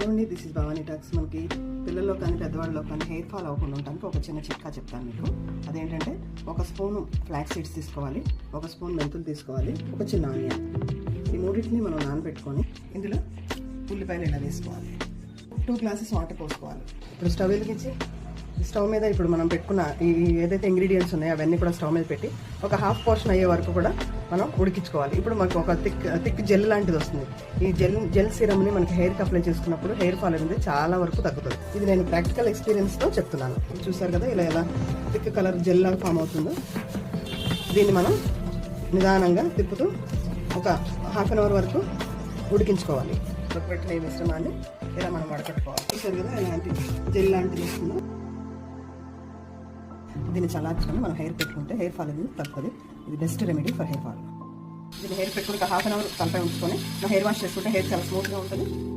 Hello అండి, this is Bhavani talks. మనకి పిల్లల్లో కానీ పెద్దవాళ్ళలో కానీ హెయిర్ ఫాల్ అవ్వకుండా ఉండడానికి ఒక చిన్న చిట్కా చెప్తాను మీకు. అదేంటంటే, ఒక స్పూన్ ఫ్లాక్స్ సీడ్స్ తీసుకోవాలి, ఒక స్పూన్ మెంతులు తీసుకోవాలి, ఒక చిన్న ఆనియన్. ఈ మూడింటిని మనం నానబెట్టుకొని ఇందులో ఉల్లిపాయలు ఇలా వేసుకోవాలి. 2 గ్లాసెస్ వాటర్ పోసుకోవాలి. ఇప్పుడు స్టవ్ వెలిగించి స్టవ్ మీద ఇప్పుడు మనం పెట్టుకున్న ఈ ఏదైతే ఇంగ్రీడియంట్స్ ఉన్నాయో అవన్నీ కూడా స్టవ్ మీద పెట్టి ఒక హాఫ్ పోర్షన్ అయ్యే వరకు కూడా మనం ఉడికించుకోవాలి. ఇప్పుడు మనకు ఒక థిక్ జెల్ లాంటిది వస్తుంది. ఈ జెల్ సిరమ్ని మనకి హెయిర్కి అప్లై చేసుకున్నప్పుడు హెయిర్ ఫాల్ అనేది చాలా వరకు తగ్గుతుంది. ఇది నేను ప్రాక్టికల్ ఎక్స్పీరియన్స్తో చెప్తున్నాను. చూసారు కదా ఇలా ఎలా థిక్ కలర్ జెల్ లాగా ఫామ్ అవుతుందో. దీన్ని మనం నిదానంగా తిప్పుతూ ఒక హాఫ్ అన్ అవర్ వరకు ఉడికించుకోవాలి. ఉడకబెట్టిన ఈ మిశ్రమాన్ని ఇలా మనం వడకట్టుకోవాలి. చూసారు కదా ఇలాంటి జెల్ లాంటిది వస్తుందో. దీన్ని చల్లార్చుకొని మనం హెయిర్ పెట్టుకుంటే హెయిర్ ఫాల్ అనేది తగ్గుతుంది. ఇది best remedy for hair fall. దీన్ని హెయిర్ పెట్టుకుని ఒక హాఫ్ అన్ అవర్ తలపై ఉంచుకొని హెయిర్ వాష్ చేసుకుంటే హెయిర్ చాలా స్మూత్గా ఉంటుంది.